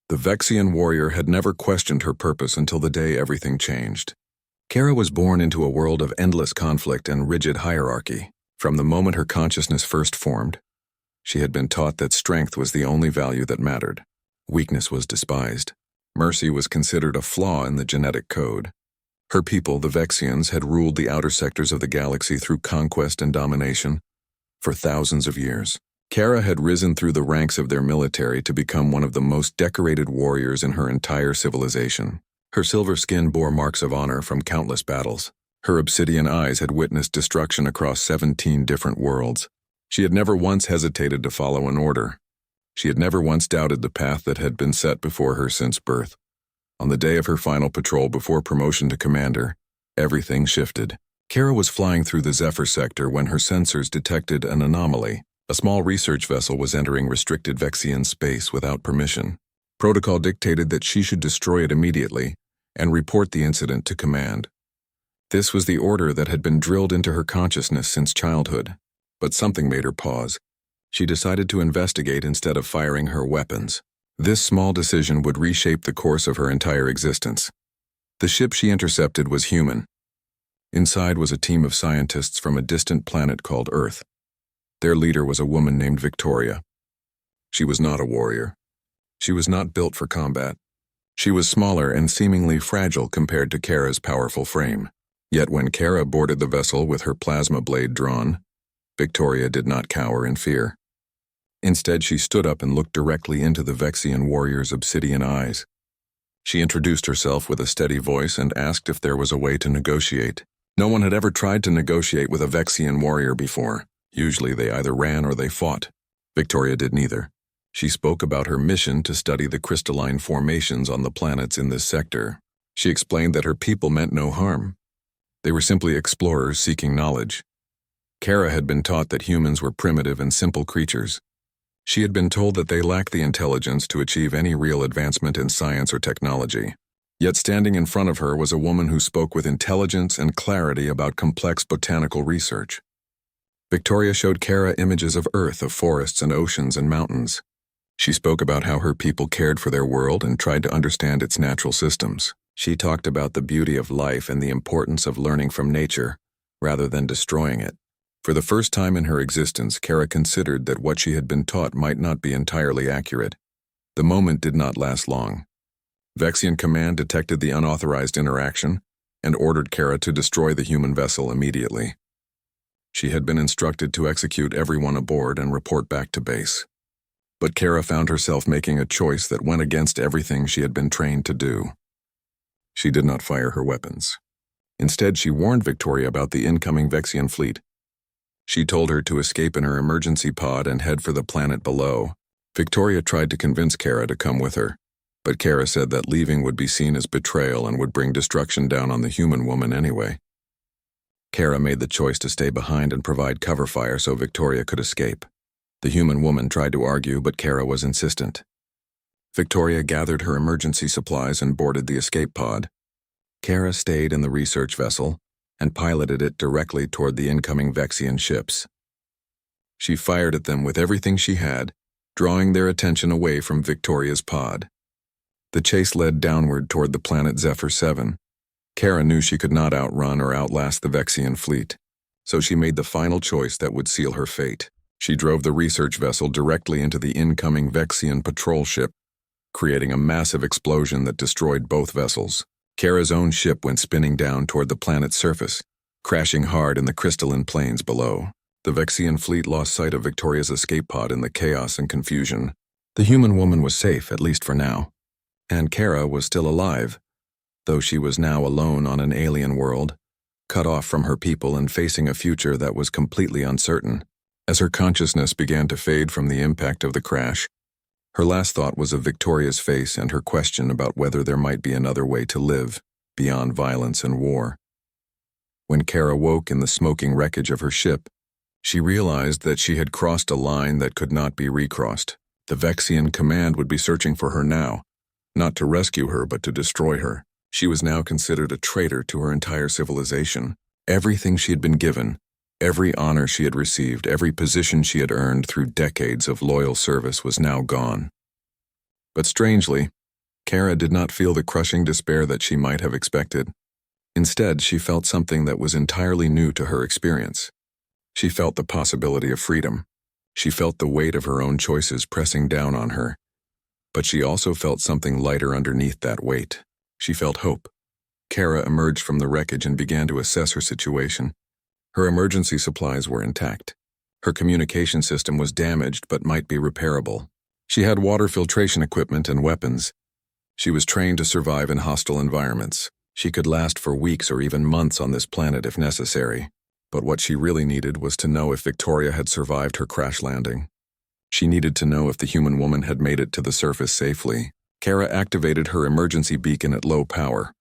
The Vexian warrior had never questioned her purpose until the day everything changed. Kara was born into a world of endless conflict and rigid hierarchy. From the moment her consciousness first formed, she had been taught that strength was the only value that mattered. Weakness was despised. Mercy was considered a flaw in the genetic code. Her people, the Vexians, had ruled the outer sectors of the galaxy through conquest and domination for thousands of years. Kara had risen through the ranks of their military to become one of the most decorated warriors in her entire civilization. Her silver skin bore marks of honor from countless battles. Her obsidian eyes had witnessed destruction across 17 different worlds. She had never once hesitated to follow an order. She had never once doubted the path that had been set before her since birth. On the day of her final patrol before promotion to commander, everything shifted. Kara was flying through the Zephyr sector when her sensors detected an anomaly. A small research vessel was entering restricted Vexian space without permission. Protocol dictated that she should destroy it immediately and report the incident to command. This was the order that had been drilled into her consciousness since childhood, but something made her pause. She decided to investigate instead of firing her weapons. This small decision would reshape the course of her entire existence. The ship she intercepted was human. Inside was a team of scientists from a distant planet called Earth. Their leader was a woman named Victoria. She was not a warrior. She was not built for combat. She was smaller and seemingly fragile compared to Kara's powerful frame. Yet when Kara boarded the vessel with her plasma blade drawn, Victoria did not cower in fear. Instead, she stood up and looked directly into the Vexian warrior's obsidian eyes. She introduced herself with a steady voice and asked if there was a way to negotiate. No one had ever tried to negotiate with a Vexian warrior before. Usually they either ran or they fought. Victoria did neither. She spoke about her mission to study the crystalline formations on the planets in this sector. She explained that her people meant no harm. They were simply explorers seeking knowledge. Kara had been taught that humans were primitive and simple creatures. She had been told that they lacked the intelligence to achieve any real advancement in science or technology. Yet standing in front of her was a woman who spoke with intelligence and clarity about complex botanical research. Victoria showed Kara images of Earth, of forests and oceans and mountains. She spoke about how her people cared for their world and tried to understand its natural systems. She talked about the beauty of life and the importance of learning from nature, rather than destroying it. For the first time in her existence, Kara considered that what she had been taught might not be entirely accurate. The moment did not last long. Vexian Command detected the unauthorized interaction and ordered Kara to destroy the human vessel immediately. She had been instructed to execute everyone aboard and report back to base. But Kara found herself making a choice that went against everything she had been trained to do. She did not fire her weapons. Instead, she warned Victoria about the incoming Vexian fleet. She told her to escape in her emergency pod and head for the planet below. Victoria tried to convince Kara to come with her, but Kara said that leaving would be seen as betrayal and would bring destruction down on the human woman anyway. Kara made the choice to stay behind and provide cover fire so Victoria could escape. The human woman tried to argue, but Kara was insistent. Victoria gathered her emergency supplies and boarded the escape pod. Kara stayed in the research vessel and piloted it directly toward the incoming Vexian ships. She fired at them with everything she had, drawing their attention away from Victoria's pod. The chase led downward toward the planet Zephyr 7. Kara knew she could not outrun or outlast the Vexian fleet, so she made the final choice that would seal her fate. She drove the research vessel directly into the incoming Vexian patrol ship, creating a massive explosion that destroyed both vessels. Kara's own ship went spinning down toward the planet's surface, crashing hard in the crystalline plains below. The Vexian fleet lost sight of Victoria's escape pod in the chaos and confusion. The human woman was safe, at least for now, and Kara was still alive, though she was now alone on an alien world, cut off from her people and facing a future that was completely uncertain. As her consciousness began to fade from the impact of the crash, her last thought was of Victoria's face and her question about whether there might be another way to live, beyond violence and war. When Kara woke in the smoking wreckage of her ship, she realized that she had crossed a line that could not be recrossed. The Vexian Command would be searching for her now, not to rescue her but to destroy her. She was now considered a traitor to her entire civilization. Everything she had been given, every honor she had received, every position she had earned through decades of loyal service was now gone. But strangely, Kara did not feel the crushing despair that she might have expected. Instead, she felt something that was entirely new to her experience. She felt the possibility of freedom. She felt the weight of her own choices pressing down on her. But she also felt something lighter underneath that weight. She felt hope. Kara emerged from the wreckage and began to assess her situation. Her emergency supplies were intact. Her communication system was damaged but might be repairable. She had water filtration equipment and weapons. She was trained to survive in hostile environments. She could last for weeks or even months on this planet if necessary. But what she really needed was to know if Victoria had survived her crash landing. She needed to know if the human woman had made it to the surface safely. Kara activated her emergency beacon at low power,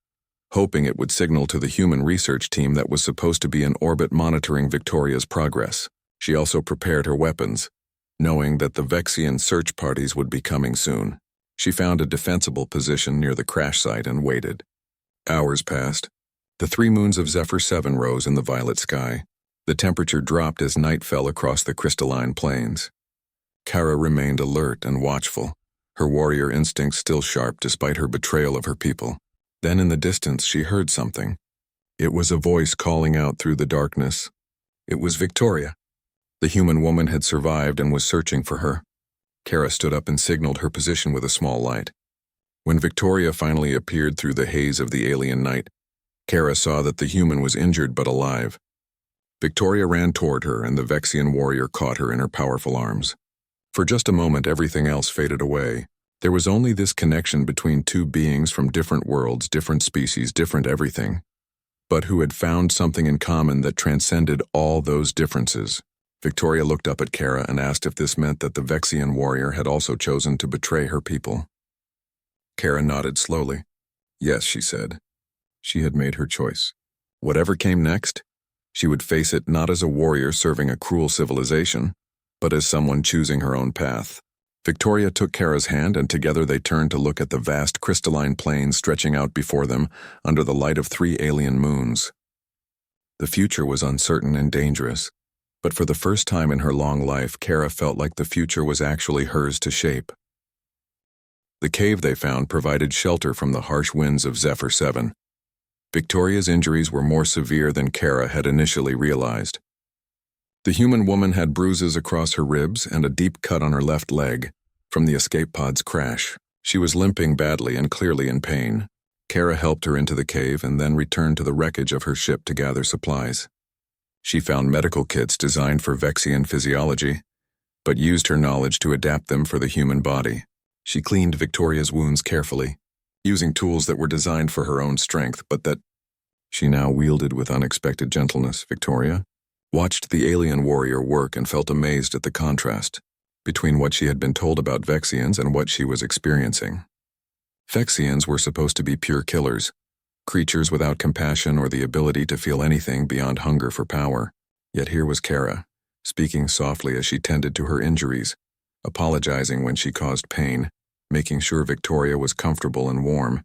hoping it would signal to the human research team that was supposed to be in orbit monitoring Victoria's progress. She also prepared her weapons, knowing that the Vexian search parties would be coming soon. She found a defensible position near the crash site and waited. Hours passed. The 3 moons of Zephyr 7 rose in the violet sky. The temperature dropped as night fell across the crystalline plains. Kara remained alert and watchful, her warrior instincts still sharp despite her betrayal of her people. Then in the distance she heard something. It was a voice calling out through the darkness. It was Victoria. The human woman had survived and was searching for her. Kara stood up and signaled her position with a small light. When Victoria finally appeared through the haze of the alien night, Kara saw that the human was injured but alive. Victoria ran toward her and the Vexian warrior caught her in her powerful arms. For just a moment everything else faded away. There was only this connection between 2 beings from different worlds, different species, different everything, but who had found something in common that transcended all those differences. Victoria looked up at Kara and asked if this meant that the Vexian warrior had also chosen to betray her people. Kara nodded slowly. Yes, she said. She had made her choice. Whatever came next, she would face it not as a warrior serving a cruel civilization, but as someone choosing her own path. Victoria took Kara's hand and together they turned to look at the vast crystalline plains stretching out before them under the light of 3 alien moons. The future was uncertain and dangerous, but for the first time in her long life, Kara felt like the future was actually hers to shape. The cave they found provided shelter from the harsh winds of Zephyr 7. Victoria's injuries were more severe than Kara had initially realized. The human woman had bruises across her ribs and a deep cut on her left leg from the escape pod's crash. She was limping badly and clearly in pain. Kara helped her into the cave and then returned to the wreckage of her ship to gather supplies. She found medical kits designed for Vexian physiology, but used her knowledge to adapt them for the human body. She cleaned Victoria's wounds carefully, using tools that were designed for her own strength, but that she now wielded with unexpected gentleness. Victoria watched the alien warrior work and felt amazed at the contrast between what she had been told about Vexians and what she was experiencing. Vexians were supposed to be pure killers, creatures without compassion or the ability to feel anything beyond hunger for power. Yet here was Kara, speaking softly as she tended to her injuries, apologizing when she caused pain, making sure Victoria was comfortable and warm.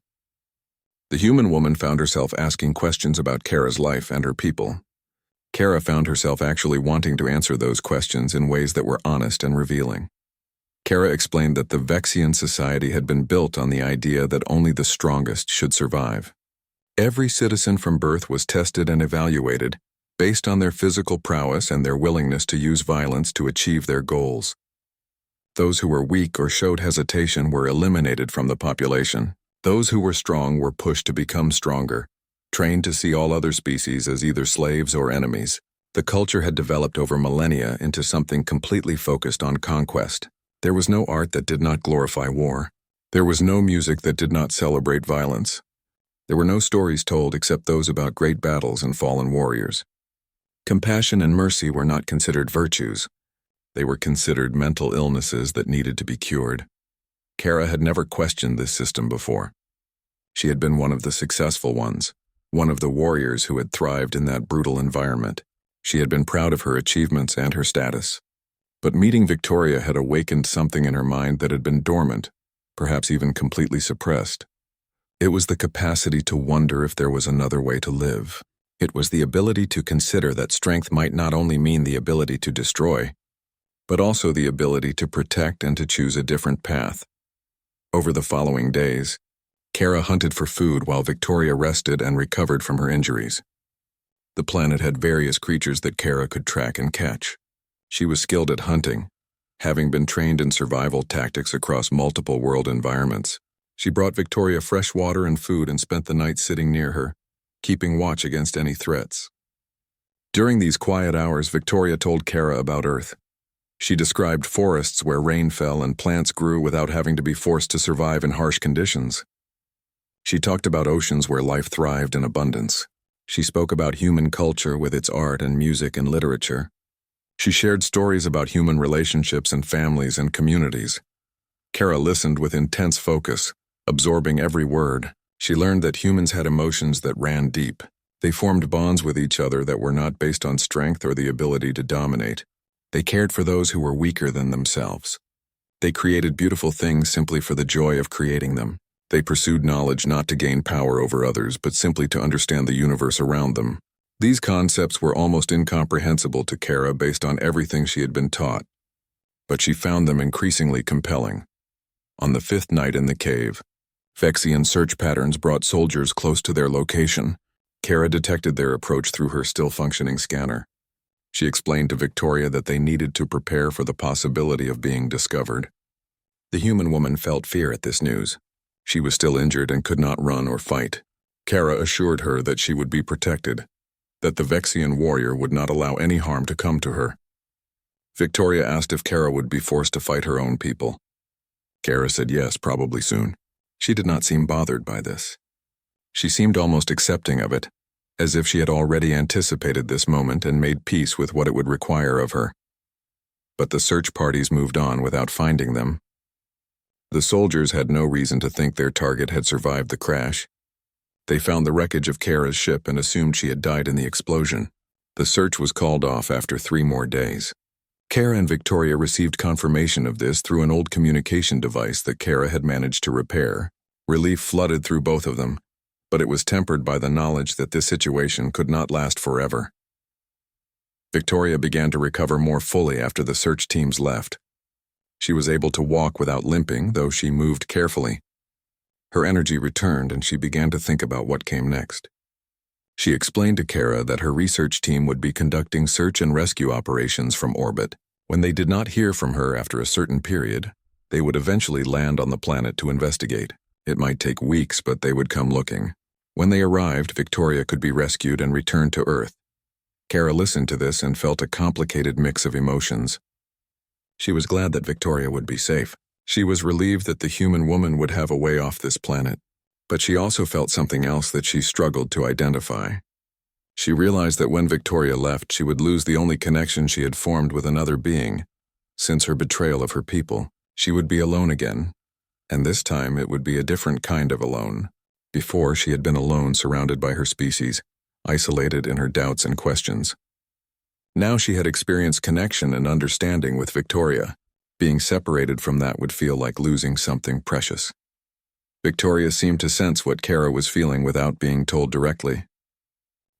The human woman found herself asking questions about Kara's life and her people. Kara found herself actually wanting to answer those questions in ways that were honest and revealing. Kara explained that the Vexian society had been built on the idea that only the strongest should survive. Every citizen from birth was tested and evaluated based on their physical prowess and their willingness to use violence to achieve their goals. Those who were weak or showed hesitation were eliminated from the population. Those who were strong were pushed to become stronger, trained to see all other species as either slaves or enemies. The culture had developed over millennia into something completely focused on conquest. There was no art that did not glorify war. There was no music that did not celebrate violence. There were no stories told except those about great battles and fallen warriors. Compassion and mercy were not considered virtues. They were considered mental illnesses that needed to be cured. Kara had never questioned this system before. She had been one of the successful ones, one of the warriors who had thrived in that brutal environment. She had been proud of her achievements and her status. But meeting Victoria had awakened something in her mind that had been dormant, perhaps even completely suppressed. It was the capacity to wonder if there was another way to live. It was the ability to consider that strength might not only mean the ability to destroy, but also the ability to protect and to choose a different path. Over the following days, Kara hunted for food while Victoria rested and recovered from her injuries. The planet had various creatures that Kara could track and catch. She was skilled at hunting, having been trained in survival tactics across multiple world environments. She brought Victoria fresh water and food and spent the night sitting near her, keeping watch against any threats. During these quiet hours, Victoria told Kara about Earth. She described forests where rain fell and plants grew without having to be forced to survive in harsh conditions. She talked about oceans where life thrived in abundance. She spoke about human culture with its art and music and literature. She shared stories about human relationships and families and communities. Kara listened with intense focus, absorbing every word. She learned that humans had emotions that ran deep. They formed bonds with each other that were not based on strength or the ability to dominate. They cared for those who were weaker than themselves. They created beautiful things simply for the joy of creating them. They pursued knowledge not to gain power over others, but simply to understand the universe around them. These concepts were almost incomprehensible to Kara based on everything she had been taught, but she found them increasingly compelling. On the 5th night in the cave, Vexian search patterns brought soldiers close to their location. Kara detected their approach through her still-functioning scanner. She explained to Victoria that they needed to prepare for the possibility of being discovered. The human woman felt fear at this news. She was still injured and could not run or fight. Kara assured her that she would be protected, that the Vexian warrior would not allow any harm to come to her. Victoria asked if Kara would be forced to fight her own people. Kara said yes, probably soon. She did not seem bothered by this. She seemed almost accepting of it, as if she had already anticipated this moment and made peace with what it would require of her. But the search parties moved on without finding them. The soldiers had no reason to think their target had survived the crash. They found the wreckage of Kara's ship and assumed she had died in the explosion. The search was called off after 3 more days. Kara and Victoria received confirmation of this through an old communication device that Kara had managed to repair. Relief flooded through both of them, but it was tempered by the knowledge that this situation could not last forever. Victoria began to recover more fully after the search teams left. She was able to walk without limping, though she moved carefully. Her energy returned and she began to think about what came next. She explained to Kara that her research team would be conducting search and rescue operations from orbit. When they did not hear from her after a certain period, they would eventually land on the planet to investigate. It might take weeks, but they would come looking. When they arrived, Victoria could be rescued and returned to Earth. Kara listened to this and felt a complicated mix of emotions. She was glad that Victoria would be safe. She was relieved that the human woman would have a way off this planet. But she also felt something else that she struggled to identify. She realized that when Victoria left, she would lose the only connection she had formed with another being. Since her betrayal of her people, she would be alone again. And this time it would be a different kind of alone. Before, she had been alone, surrounded by her species, isolated in her doubts and questions. Now she had experienced connection and understanding with Victoria. Being separated from that would feel like losing something precious. Victoria seemed to sense what Kara was feeling without being told directly.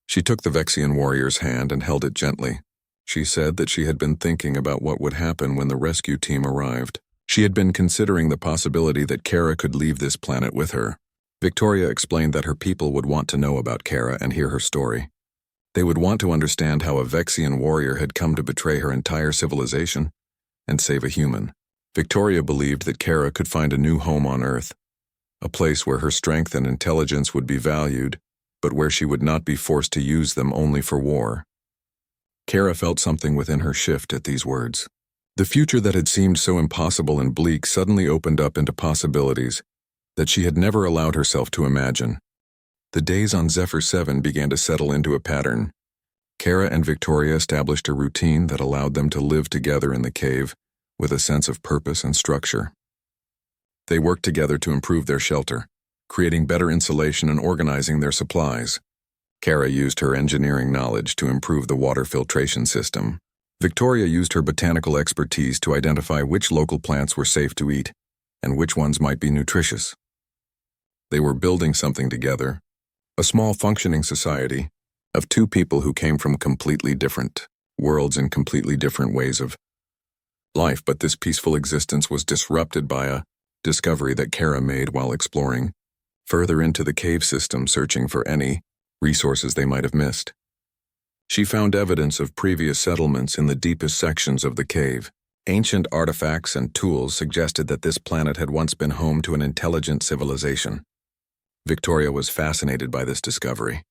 She took the Vexian warrior's hand and held it gently. She said that she had been thinking about what would happen when the rescue team arrived. She had been considering the possibility that Kara could leave this planet with her. Victoria explained that her people would want to know about Kara and hear her story. They would want to understand how a Vexian warrior had come to betray her entire civilization and save a human. Victoria believed that Kara could find a new home on Earth, a place where her strength and intelligence would be valued, but where she would not be forced to use them only for war. Kara felt something within her shift at these words. The future that had seemed so impossible and bleak suddenly opened up into possibilities that she had never allowed herself to imagine. The days on Zephyr 7 began to settle into a pattern. Kara and Victoria established a routine that allowed them to live together in the cave with a sense of purpose and structure. They worked together to improve their shelter, creating better insulation and organizing their supplies. Kara used her engineering knowledge to improve the water filtration system. Victoria used her botanical expertise to identify which local plants were safe to eat and which ones might be nutritious. They were building something together, a small functioning society of 2 people who came from completely different worlds and completely different ways of life, but this peaceful existence was disrupted by a discovery that Kara made while exploring. further into the cave system searching for any resources they might have missed. She found evidence of previous settlements in the deepest sections of the cave. Ancient artifacts and tools suggested that this planet had once been home to an intelligent civilization. Victoria was fascinated by this discovery.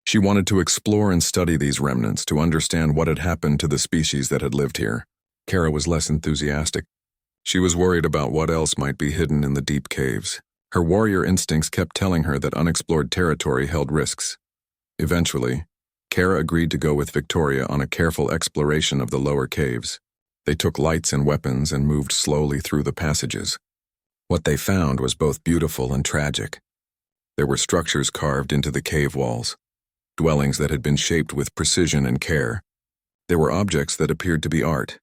She wanted to explore and study these remnants to understand what had happened to the species that had lived here. Kara was less enthusiastic. She was worried about what else might be hidden in the deep caves. Her warrior instincts kept telling her that unexplored territory held risks. Eventually, Kara agreed to go with Victoria on a careful exploration of the lower caves. They took lights and weapons and moved slowly through the passages. What they found was both beautiful and tragic. There were structures carved into the cave walls, dwellings that had been shaped with precision and care. There were objects that appeared to be art,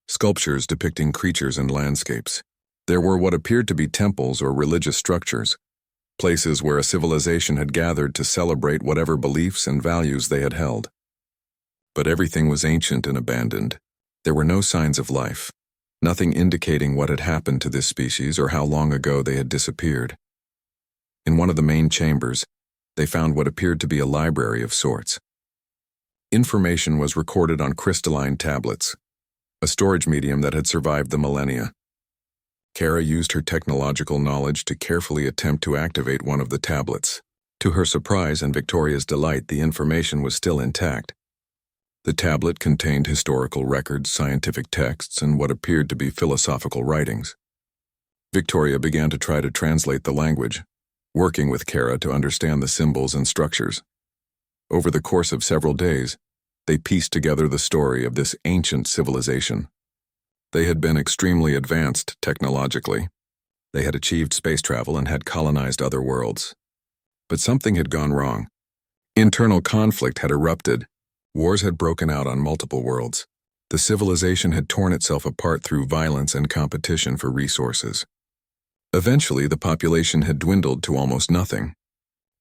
sculptures depicting creatures and landscapes. There were what appeared to be temples or religious structures, places where a civilization had gathered to celebrate whatever beliefs and values they had held. But everything was ancient and abandoned. There were no signs of life, nothing indicating what had happened to this species or how long ago they had disappeared. In one of the main chambers, they found what appeared to be a library of sorts. Information was recorded on crystalline tablets, a storage medium that had survived the millennia. Kara used her technological knowledge to carefully attempt to activate one of the tablets. To her surprise and Victoria's delight, the information was still intact. The tablet contained historical records, scientific texts, and what appeared to be philosophical writings. Victoria began to try to translate the language, working with Kara to understand the symbols and structures. Over the course of several days, they pieced together the story of this ancient civilization. They had been extremely advanced technologically. They had achieved space travel and had colonized other worlds. But something had gone wrong. Internal conflict had erupted. Wars had broken out on multiple worlds. The civilization had torn itself apart through violence and competition for resources. Eventually, the population had dwindled to almost nothing.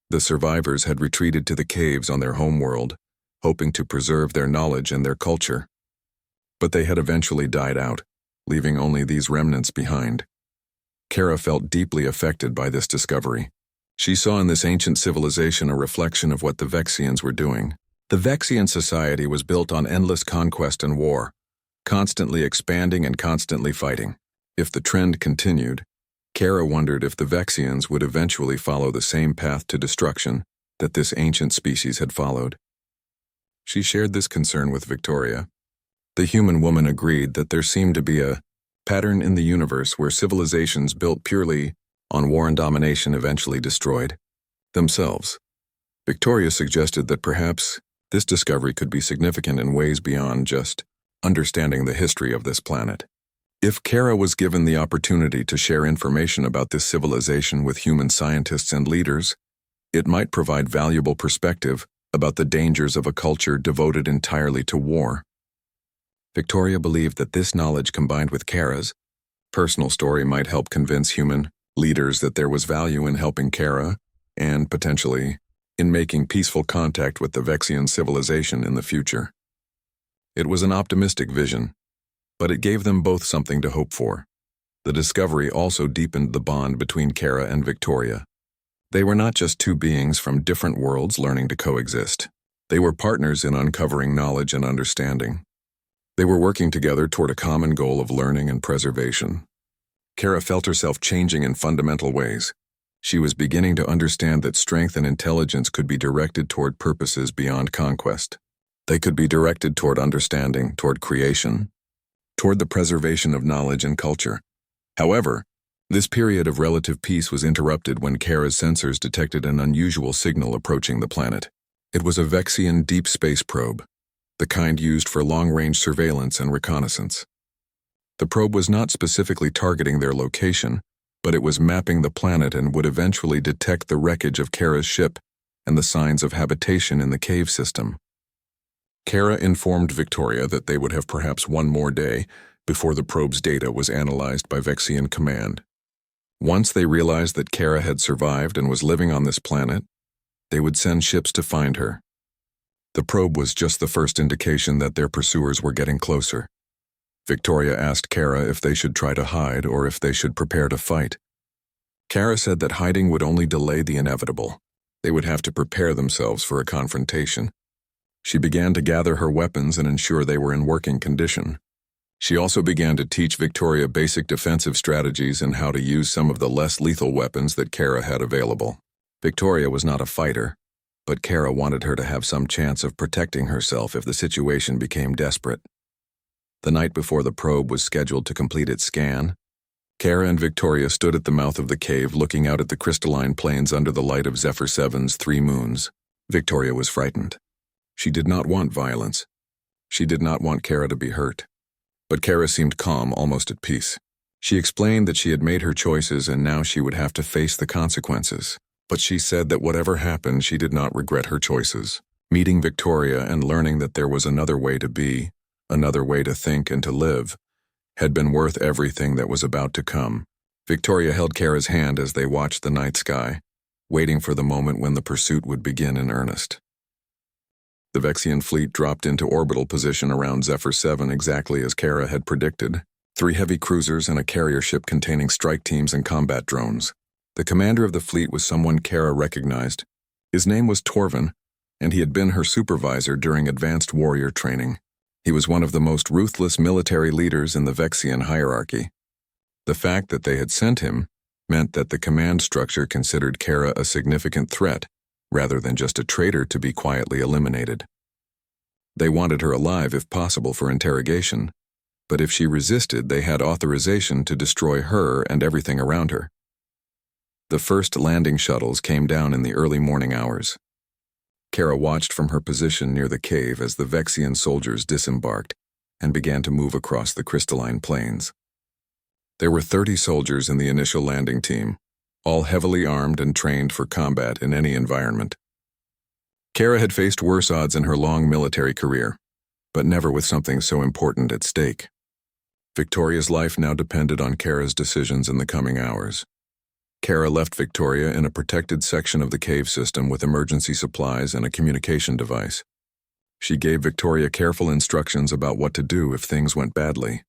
The survivors had retreated to the caves on their home world, hoping to preserve their knowledge and their culture. But they had eventually died out, leaving only these remnants behind. Kara felt deeply affected by this discovery. She saw in this ancient civilization a reflection of what the Vexians were doing. The Vexian society was built on endless conquest and war, constantly expanding and constantly fighting. If the trend continued, Kara wondered if the Vexians would eventually follow the same path to destruction that this ancient species had followed. She shared this concern with Victoria. The human woman agreed that there seemed to be a pattern in the universe where civilizations built purely on war and domination eventually destroyed themselves. Victoria suggested that perhaps this discovery could be significant in ways beyond just understanding the history of this planet. If Kara was given the opportunity to share information about this civilization with human scientists and leaders, it might provide valuable perspective about the dangers of a culture devoted entirely to war. Victoria believed that this knowledge combined with Kara's personal story might help convince human leaders that there was value in helping Kara and, potentially, in making peaceful contact with the Vexian civilization in the future. It was an optimistic vision, but it gave them both something to hope for. The discovery also deepened the bond between Kara and Victoria. They were not just two beings from different worlds learning to coexist. They were partners in uncovering knowledge and understanding. They were working together toward a common goal of learning and preservation. Kara felt herself changing in fundamental ways. She was beginning to understand that strength and intelligence could be directed toward purposes beyond conquest. They could be directed toward understanding, toward creation, toward the preservation of knowledge and culture. However, this period of relative peace was interrupted when Kara's sensors detected an unusual signal approaching the planet. It was a Vexian deep space probe, the kind used for long-range surveillance and reconnaissance. The probe was not specifically targeting their location, but it was mapping the planet and would eventually detect the wreckage of Kara's ship and the signs of habitation in the cave system. Kara informed Victoria that they would have perhaps one more day before the probe's data was analyzed by Vexian Command. Once they realized that Kara had survived and was living on this planet, they would send ships to find her. The probe was just the first indication that their pursuers were getting closer. Victoria asked Kara if they should try to hide or if they should prepare to fight. Kara said that hiding would only delay the inevitable. They would have to prepare themselves for a confrontation. She began to gather her weapons and ensure they were in working condition. She also began to teach Victoria basic defensive strategies and how to use some of the less lethal weapons that Kara had available. Victoria was not a fighter, but Kara wanted her to have some chance of protecting herself if the situation became desperate. The night before the probe was scheduled to complete its scan, Kara and Victoria stood at the mouth of the cave looking out at the crystalline plains under the light of Zephyr 7's 3 moons. Victoria was frightened. She did not want violence. She did not want Kara to be hurt. But Kara seemed calm, almost at peace. She explained that she had made her choices and now she would have to face the consequences. But she said that whatever happened, she did not regret her choices. Meeting Victoria and learning that there was another way to be, another way to think and to live, had been worth everything that was about to come. Victoria held Kara's hand as they watched the night sky, waiting for the moment when the pursuit would begin in earnest. The Vexian fleet dropped into orbital position around Zephyr 7 exactly as Kara had predicted. 3 heavy cruisers and a carrier ship containing strike teams and combat drones. The commander of the fleet was someone Kara recognized. His name was Torvin, and he had been her supervisor during advanced warrior training. He was one of the most ruthless military leaders in the Vexian hierarchy. The fact that they had sent him meant that the command structure considered Kara a significant threat, rather than just a traitor to be quietly eliminated. They wanted her alive if possible for interrogation, but if she resisted, they had authorization to destroy her and everything around her. The first landing shuttles came down in the early morning hours. Kara watched from her position near the cave as the Vexian soldiers disembarked and began to move across the crystalline plains. There were 30 soldiers in the initial landing team, all heavily armed and trained for combat in any environment. Kara had faced worse odds in her long military career, but never with something so important at stake. Victoria's life now depended on Kara's decisions in the coming hours. Kara left Victoria in a protected section of the cave system with emergency supplies and a communication device. She gave Victoria careful instructions about what to do if things went badly.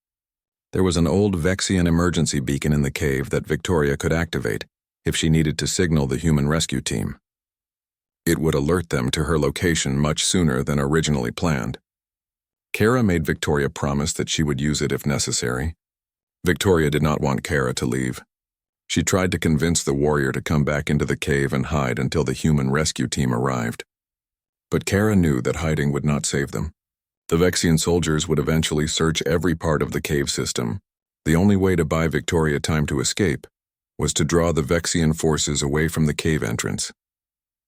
There was an old Vexian emergency beacon in the cave that Victoria could activate if she needed to signal the human rescue team. It would alert them to her location much sooner than originally planned. Kara made Victoria promise that she would use it if necessary. Victoria did not want Kara to leave. She tried to convince the warrior to come back into the cave and hide until the human rescue team arrived. But Kara knew that hiding would not save them. The Vexian soldiers would eventually search every part of the cave system. The only way to buy Victoria time to escape was to draw the Vexian forces away from the cave entrance.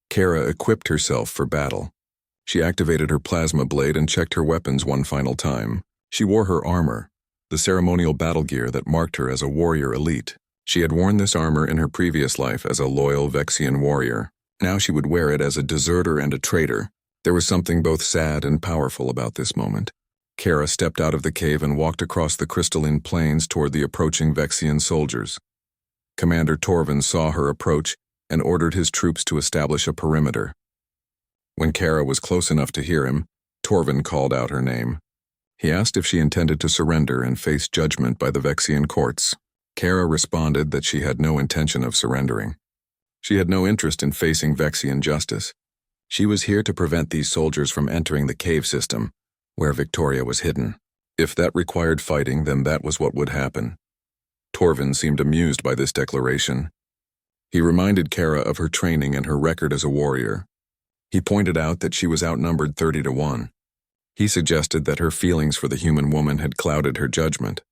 Kara equipped herself for battle. She activated her plasma blade and checked her weapons one final time. She wore her armor, the ceremonial battle gear that marked her as a warrior elite. She had worn this armor in her previous life as a loyal Vexian warrior. Now she would wear it as a deserter and a traitor. There was something both sad and powerful about this moment. Kara stepped out of the cave and walked across the crystalline plains toward the approaching Vexian soldiers. Commander Torvin saw her approach and ordered his troops to establish a perimeter. When Kara was close enough to hear him, Torvin called out her name. He asked if she intended to surrender and face judgment by the Vexian courts. Kara responded that she had no intention of surrendering. She had no interest in facing Vexian justice. She was here to prevent these soldiers from entering the cave system, where Victoria was hidden. If that required fighting, then that was what would happen. Torvin seemed amused by this declaration. He reminded Kara of her training and her record as a warrior. He pointed out that she was outnumbered 30-1. He suggested that her feelings for the human woman had clouded her judgment.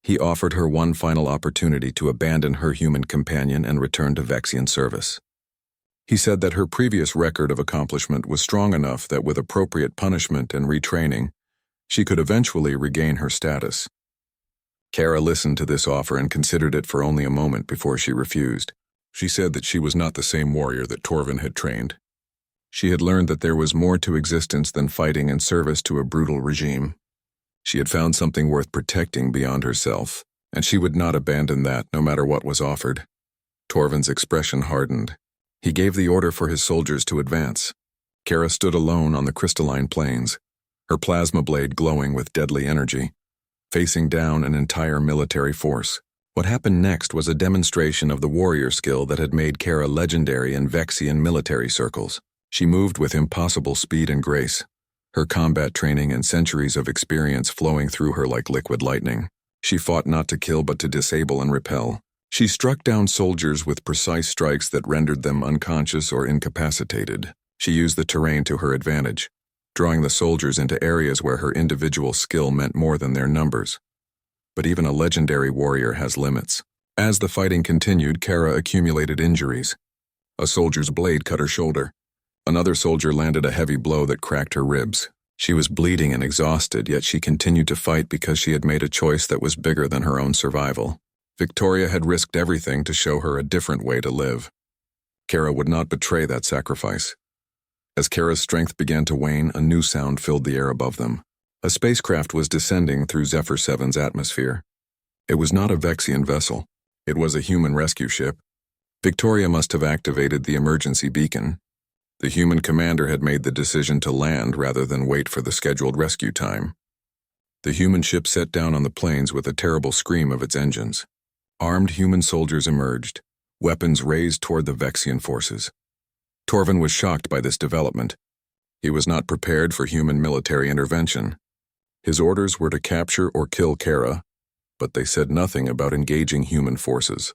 He offered her one final opportunity to abandon her human companion and return to Vexian service. He said that her previous record of accomplishment was strong enough that with appropriate punishment and retraining, she could eventually regain her status. Kara listened to this offer and considered it for only a moment before she refused. She said that she was not the same warrior that Torvin had trained. She had learned that there was more to existence than fighting in service to a brutal regime. She had found something worth protecting beyond herself, and she would not abandon that no matter what was offered. Torvin's expression hardened. He gave the order for his soldiers to advance. Kara stood alone on the crystalline plains, her plasma blade glowing with deadly energy, facing down an entire military force. What happened next was a demonstration of the warrior skill that had made Kara legendary in Vexian military circles. She moved with impossible speed and grace, her combat training and centuries of experience flowing through her like liquid lightning. She fought not to kill but to disable and repel. She struck down soldiers with precise strikes that rendered them unconscious or incapacitated. She used the terrain to her advantage, drawing the soldiers into areas where her individual skill meant more than their numbers. But even a legendary warrior has limits. As the fighting continued, Kara accumulated injuries. A soldier's blade cut her shoulder. Another soldier landed a heavy blow that cracked her ribs. She was bleeding and exhausted, yet she continued to fight because she had made a choice that was bigger than her own survival. Victoria had risked everything to show her a different way to live. Kara would not betray that sacrifice. As Kara's strength began to wane, a new sound filled the air above them. A spacecraft was descending through Zephyr 7's atmosphere. It was not a Vexian vessel. It was a human rescue ship. Victoria must have activated the emergency beacon. The human commander had made the decision to land rather than wait for the scheduled rescue time. The human ship set down on the plains with a terrible scream of its engines. Armed human soldiers emerged, weapons raised toward the Vexian forces. Torvin was shocked by this development. He was not prepared for human military intervention. His orders were to capture or kill Kara, but they said nothing about engaging human forces.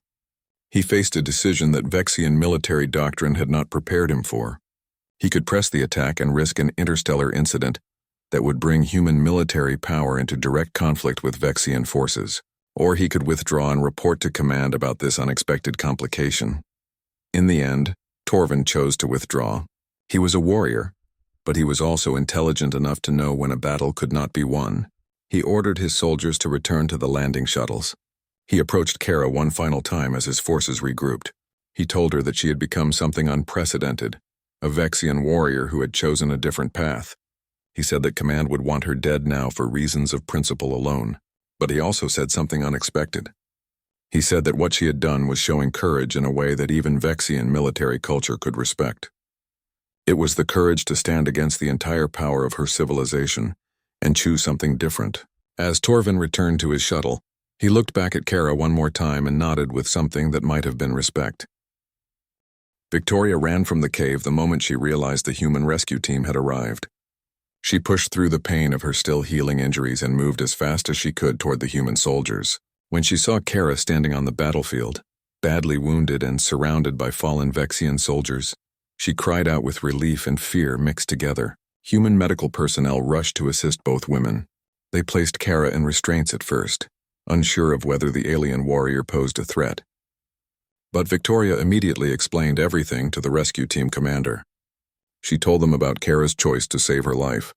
He faced a decision that Vexian military doctrine had not prepared him for. He could press the attack and risk an interstellar incident that would bring human military power into direct conflict with Vexian forces, or he could withdraw and report to command about this unexpected complication. In the end, Torvin chose to withdraw. He was a warrior, but he was also intelligent enough to know when a battle could not be won. He ordered his soldiers to return to the landing shuttles. He approached Kara one final time as his forces regrouped. He told her that she had become something unprecedented, a Vexian warrior who had chosen a different path. He said that command would want her dead now for reasons of principle alone, but he also said something unexpected. He said that what she had done was showing courage in a way that even Vexian military culture could respect. It was the courage to stand against the entire power of her civilization and choose something different. As Torvin returned to his shuttle, he looked back at Kara one more time and nodded with something that might have been respect. Victoria ran from the cave the moment she realized the human rescue team had arrived. She pushed through the pain of her still healing injuries and moved as fast as she could toward the human soldiers. When she saw Kara standing on the battlefield, badly wounded and surrounded by fallen Vexian soldiers, she cried out with relief and fear mixed together. Human medical personnel rushed to assist both women. They placed Kara in restraints at first, unsure of whether the alien warrior posed a threat. But Victoria immediately explained everything to the rescue team commander. She told them about Kara's choice to save her life.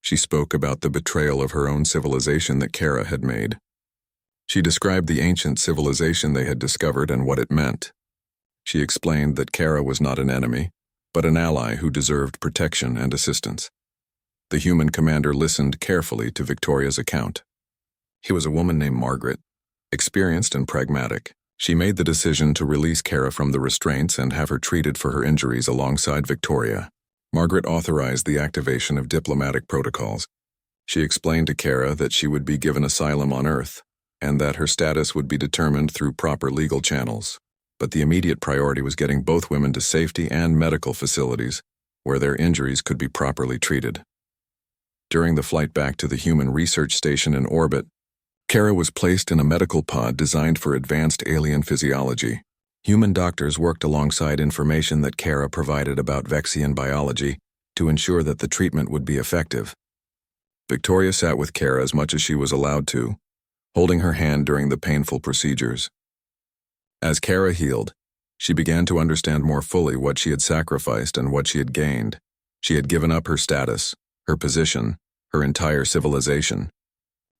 She spoke about the betrayal of her own civilization that Kara had made. She described the ancient civilization they had discovered and what it meant. She explained that Kara was not an enemy, but an ally who deserved protection and assistance. The human commander listened carefully to Victoria's account. He was a woman named Margaret, experienced and pragmatic. She made the decision to release Kara from the restraints and have her treated for her injuries alongside Victoria. Margaret authorized the activation of diplomatic protocols. She explained to Kara that she would be given asylum on Earth, and that her status would be determined through proper legal channels. But the immediate priority was getting both women to safety and medical facilities where their injuries could be properly treated. During the flight back to the human research station in orbit, Kara was placed in a medical pod designed for advanced alien physiology. Human doctors worked alongside information that Kara provided about Vexian biology to ensure that the treatment would be effective. Victoria sat with Kara as much as she was allowed to, holding her hand during the painful procedures. As Kara healed, she began to understand more fully what she had sacrificed and what she had gained. She had given up her status, her position, her entire civilization.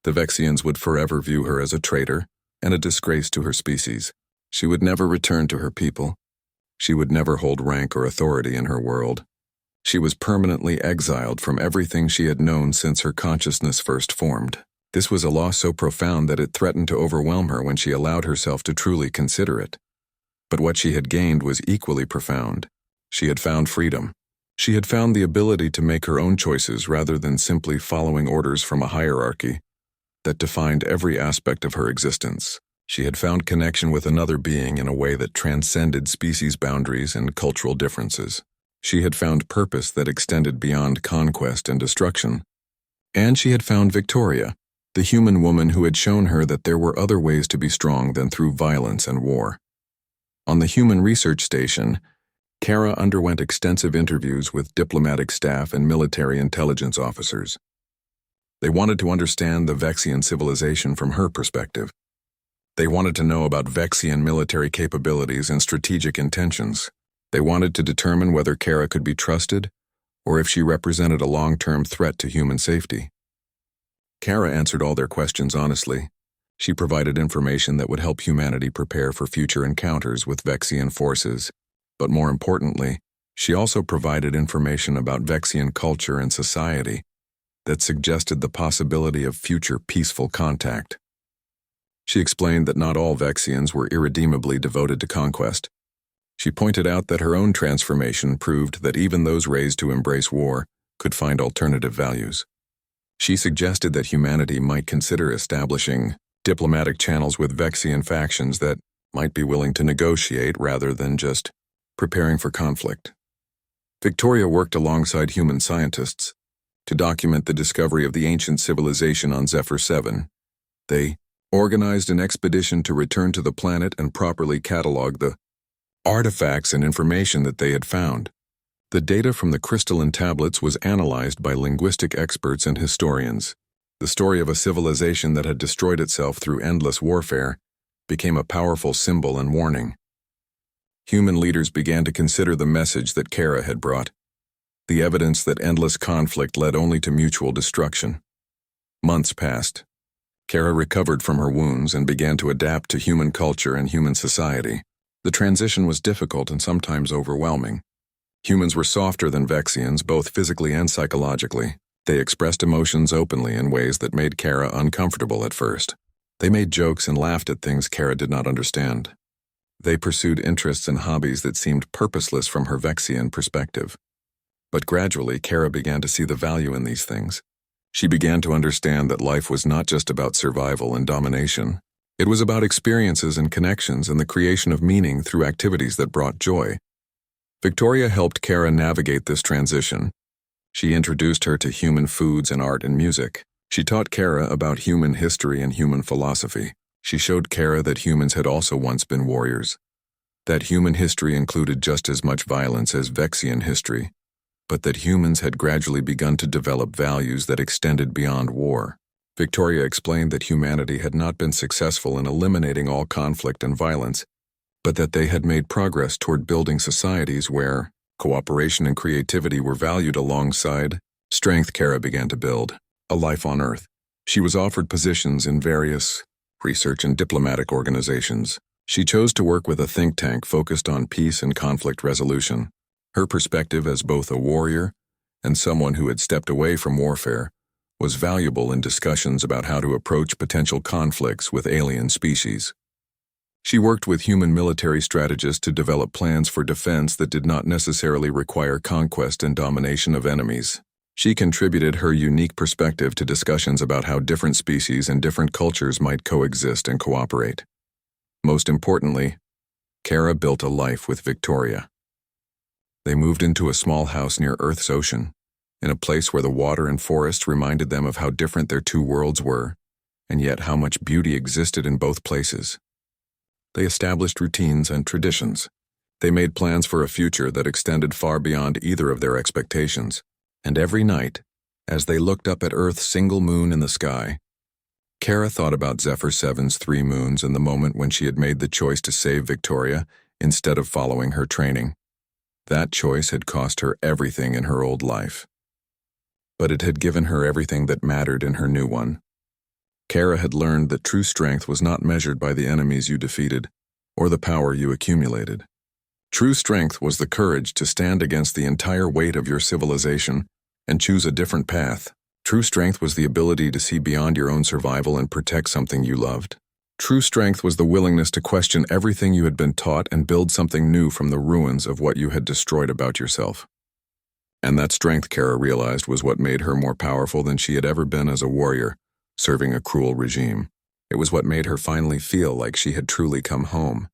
The Vexians would forever view her as a traitor and a disgrace to her species. She would never return to her people. She would never hold rank or authority in her world. She was permanently exiled from everything she had known since her consciousness first formed. This was a loss so profound that it threatened to overwhelm her when she allowed herself to truly consider it. But what she had gained was equally profound. She had found freedom. She had found the ability to make her own choices rather than simply following orders from a hierarchy that defined every aspect of her existence. She had found connection with another being in a way that transcended species boundaries and cultural differences. She had found purpose that extended beyond conquest and destruction. And she had found Victoria, the human woman who had shown her that there were other ways to be strong than through violence and war. On the Human Research Station, Kara underwent extensive interviews with diplomatic staff and military intelligence officers. They wanted to understand the Vexian civilization from her perspective. They wanted to know about Vexian military capabilities and strategic intentions. They wanted to determine whether Kara could be trusted or if she represented a long-term threat to human safety. Kara answered all their questions honestly. She provided information that would help humanity prepare for future encounters with Vexian forces. But more importantly, she also provided information about Vexian culture and society that suggested the possibility of future peaceful contact. She explained that not all Vexians were irredeemably devoted to conquest. She pointed out that her own transformation proved that even those raised to embrace war could find alternative values. She suggested that humanity might consider establishing diplomatic channels with Vexian factions that might be willing to negotiate rather than just preparing for conflict. Victoria worked alongside human scientists to document the discovery of the ancient civilization on Zephyr 7. They organized an expedition to return to the planet and properly catalog the artifacts and information that they had found. The data from the crystalline tablets was analyzed by linguistic experts and historians. The story of a civilization that had destroyed itself through endless warfare became a powerful symbol and warning. Human leaders began to consider the message that Kara had brought, the evidence that endless conflict led only to mutual destruction. Months passed. Kara recovered from her wounds and began to adapt to human culture and human society. The transition was difficult and sometimes overwhelming. Humans were softer than Vexians, both physically and psychologically. They expressed emotions openly in ways that made Kara uncomfortable at first. They made jokes and laughed at things Kara did not understand. They pursued interests and hobbies that seemed purposeless from her Vexian perspective. But gradually, Kara began to see the value in these things. She began to understand that life was not just about survival and domination. It was about experiences and connections and the creation of meaning through activities that brought joy. Victoria helped Kara navigate this transition. She introduced her to human foods and art and music. She taught Kara about human history and human philosophy. She showed Kara that humans had also once been warriors, that human history included just as much violence as Vexian history, but that humans had gradually begun to develop values that extended beyond war. Victoria explained that humanity had not been successful in eliminating all conflict and violence, but that they had made progress toward building societies where cooperation and creativity were valued alongside strength. Kara began to build a life on Earth. She was offered positions in various research and diplomatic organizations. She chose to work with a think tank focused on peace and conflict resolution. Her perspective as both a warrior and someone who had stepped away from warfare was valuable in discussions about how to approach potential conflicts with alien species. She worked with human military strategists to develop plans for defense that did not necessarily require conquest and domination of enemies. She contributed her unique perspective to discussions about how different species and different cultures might coexist and cooperate. Most importantly, Kara built a life with Victoria. They moved into a small house near Earth's ocean, in a place where the water and forest reminded them of how different their two worlds were, and yet how much beauty existed in both places. They established routines and traditions. They made plans for a future that extended far beyond either of their expectations. And every night, as they looked up at Earth's single moon in the sky, Kara thought about Zephyr 7's 3 moons and the moment when she had made the choice to save Victoria instead of following her training. That choice had cost her everything in her old life. But it had given her everything that mattered in her new one. Kara had learned that true strength was not measured by the enemies you defeated or the power you accumulated. True strength was the courage to stand against the entire weight of your civilization and choose a different path. True strength was the ability to see beyond your own survival and protect something you loved. True strength was the willingness to question everything you had been taught and build something new from the ruins of what you had destroyed about yourself. And that strength, Kara realized, was what made her more powerful than she had ever been as a warrior, serving a cruel regime. It was what made her finally feel like she had truly come home.